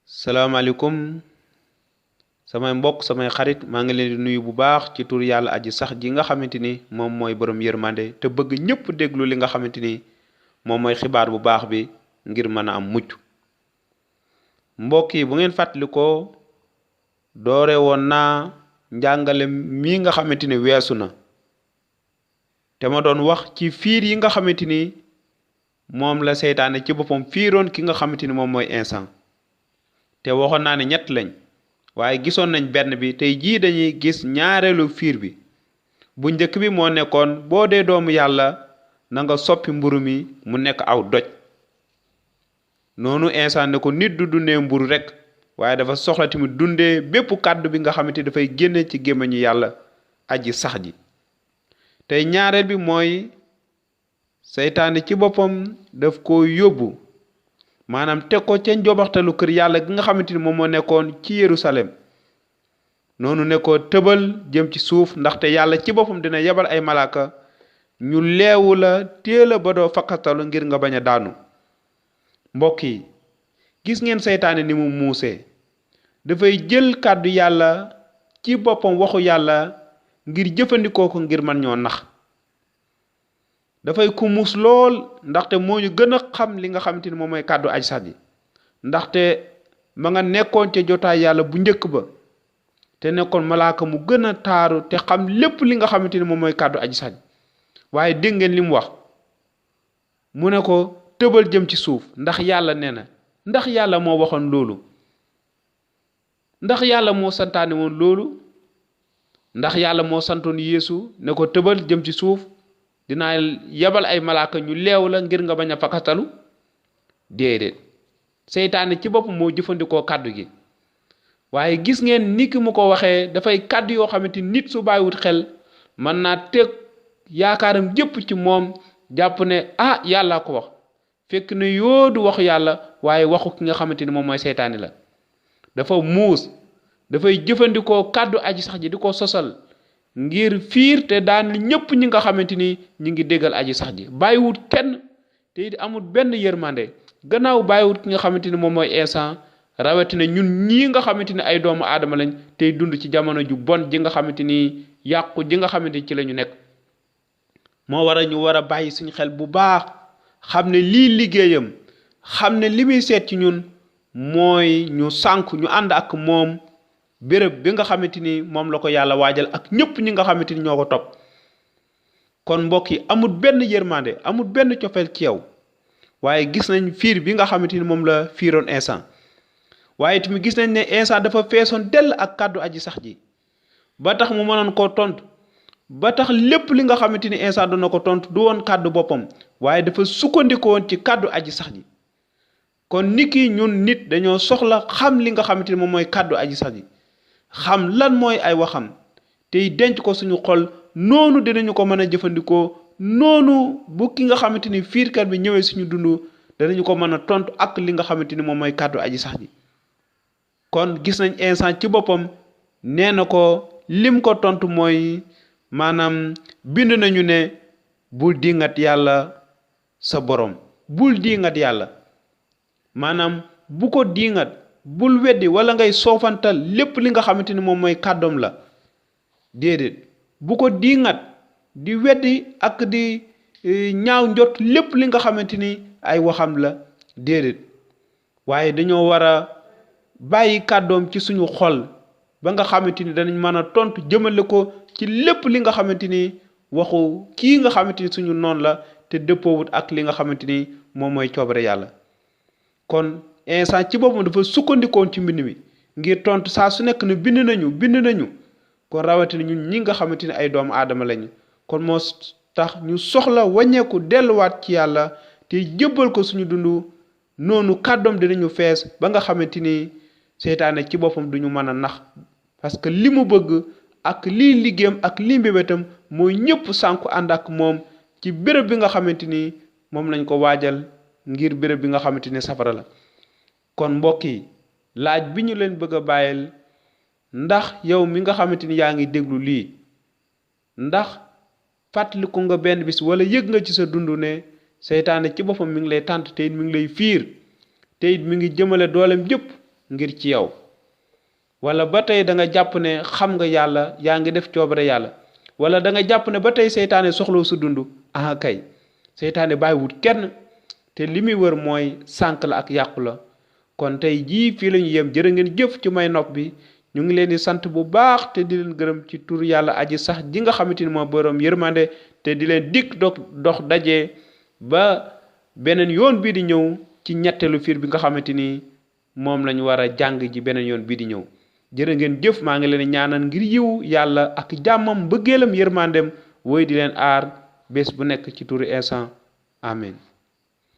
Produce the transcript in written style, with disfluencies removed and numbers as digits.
salaamaaleykum samay mbokk samay xarit maa ngi leen di nuyu bu baax ci tur yàlla aji sax ji nga xamante ni moom mooy borom yërmande te bëgg ñëpp déglu li nga xamante ni moom mooy xibaar bu baax bi ngir mën a am mucc. mbokk yi bu ngeen fàttalikoo doore woon naa njàngale mi nga xamante ni weesu na te ma doon wax ci fiir yi nga xamante ni moom la seytaane ci boppam fiiroon ki nga xamante ni moom mooy instant te waxoon naa ne ñett lañ waaye gisoon nañ benn bi tey jii dañuy gis ñaareelu fiir bi. bu njëkk bi moo nekkoon boo dee doomu yàlla na nga soppi mburu mi mu nekk aw doj. noonu instant ne ko nit du dundee mburu rek waaye dafa soxla tamit dundee bépp kàddu bi nga xamante dafay génne ci gémmiñu yàlla aji sax ji. tey ñaareel bi mooy seytaane ci boppam daf ko yóbbu maanaam teg ko ca njobaxtalu kër yàlla gi nga xamante ni moom moo nekkoon ci Yerusalem. noonu ne ko tëbal jëm ci suuf ndaxte yàlla ci boppam dina yebal ay malaaka ñu leewu la téel a ba doo fakkatalu ngir nga bañ a daanu. mbokk yi gis ngeen seytaane ni mu muusee dafay jël kàddu yàlla ci boppam waxu yàlla ngir jëfandikoo ko ngir man ñoo nax. dafay ku muus lool ndaxte moo ñu gën a xam li nga xamante ni moom mooy kàddu aj sax ji ndaxte ma nga nekkoon ca jotaay yàlla bu njëkk ba te nekkoon malaaka mu gën a taaru te xam lépp li nga xamante ni moom mooy kàddu aj sax ji waaye dégg ngeen li mu wax mu ne ko tëbal jëm ci suuf ndax yàlla nee na ndax yàlla moo waxoon loolu ndax yàlla moo santaane woon loolu ndax yàlla moo santoon Yeesu ne ko tëbal jëm ci suuf dinaa yebal ay malaaka ñu leew la ngir nga bañ a fakatalu. déedéet seytaane ci bopp moo jëfandikoo kàddu gi waaye gis ngeen ni ki mu ko waxee dafay kàddu yoo xamante nit su bàyyiwut xel mën naa teg yaakaaram jëpp ci moom jàpp ne yàlla ko wax fekk ne yoodu waxu yàlla waaye waxu ki nga xamante ni moom mooy seytaane la. dafa muus dafay jëfandikoo kàddu aji sax ji di ko sosal ngir fiir te daan ñëpp ñi nga xamante ni ñi ngi déggal aji sax ji bàyyiwut kenn te it amul benn yërmande gannaaw bàyyiwut ki nga xamante ni moom mooy instant rawatina ñun ñii nga xamante ni ay doomu aadama lañ tey dund ci jamono ju bon ji nga xamante ni yàqu ji nga xamante ni ci la ñu nekk. moo war a ñu war a bàyyi suñu xel bu baax xam ne lii liggéeyam xam ne li muy seet ci ñun mooy ñu sànk ñu ànd ak moom béréb bi nga xamante ni moom la ko yàlla waajal ak ñëpp ñi nga xamante ni ñoo ko topp. kon mbokk yi amul benn yërmande amul benn cofeel ci yow waaye gis nañ fiir bi nga xamante ni moom la fiiroon instant waaye tamit gis nañ ne instant dafa feesoon dell ak kàddu aji sax ji ba tax mu mënoon koo tontu ba tax lépp li nga xamante ni instant doon na ko tontu du woon kàddu boppam waaye dafa sukkandikoo woon ci kàddu aji sax ji. kon niki ñun nit dañoo soxla xam li nga xamante ni moom mooy kàddu aji sax ji xam lan mooy ay waxam tey denc ko suñu xol noonu dinañu ko mën a jëfandikoo noonu bu ki nga xamante ni fiirkat bi ñëwee suñu dund danañu ko mën a tontu ak li nga xamante ni moom mooy kàddu aji sax ji. kon gis nañ instant ci boppam nee na ko lim ko tontu mooy maanaam bind nañu ne bul diingat yàlla sa borom bul diingat yàlla maanaam bu ko diingat bul weddi wala ngay soofantal lépp li nga xamante ni moom mooy kàddoom la. déedéet bu ko diingat di weddi ak di ñaaw njot lépp li nga xamante ni ay waxam la déedéet waaye dañoo war a bàyyi kàddoom ci suñu xol ba nga xamante ni danañ mën a tontu jëmale ko ci lépp li nga xamante ni waxu kii nga xamante ni suñu noon la te dëppoowut ak li nga xamante ni moom mooy coobare yàlla. kon instant ci boppam dafa sukkandikoon ci mbind mi ngir tontu saa su nekk ne bind nañu kon rawatina ñun ñi nga xamante ni ay doomu aadama lañu. kon moo tax ñu soxla wàññeeku delluwaat ci yàlla te jébbal ko suñu dund noonu kàddoom dinañu fees ba nga xamante ni seytaane ci boppam duñu mën a nax parce que li mu bëgg ak lii liggéeyam ak lii mbébétam mooy ñëpp sànku ànd ak moom ci béréb bi nga xamante ni moom lañ ko waajal ngir béréb bi nga xamante ni safara la. kon mbokk yi laaj bi ñu leen bëgg a bàyyil ndax yow mi nga xamante ni yaa ngi déglu lii ndax fàttaliku nga benn bis wala yëg nga ci sa dund ne seytaane ci boppam mi ngi lay tànt te it mi ngi lay fiir te it mi ngi jëmale doolem jëpp ngir ci yow wala ba tey da nga jàpp ne xam nga yàlla yaa ngi def coobare yàlla wala da nga jàpp ne ba tey seytaane soxlaw su dund kay seytaane bàyyiwut kenn te li muy wër mooy sànq la ak yàqu la kon tey jii fii la ñu yem jërë ngeen jëf ci may nopp bi ñu ngi leen di sant bu baax te di leen gërëm ci tur yàlla aji sax ji nga xamante ni moo borom yërmande te di leen dikk dox daje ba beneen yoon bii di ñëw ci ñetteelu fiir bi nga xamante ni moom lañu war a jàng ji beneen yoon bii di ñëw jërë ngeen jëf maa ngi leen ñaanal ngir yiw yàlla ak jàmmam mbëggeelam yërmandem woy di leen aar bés bu nekk ci turu instant amen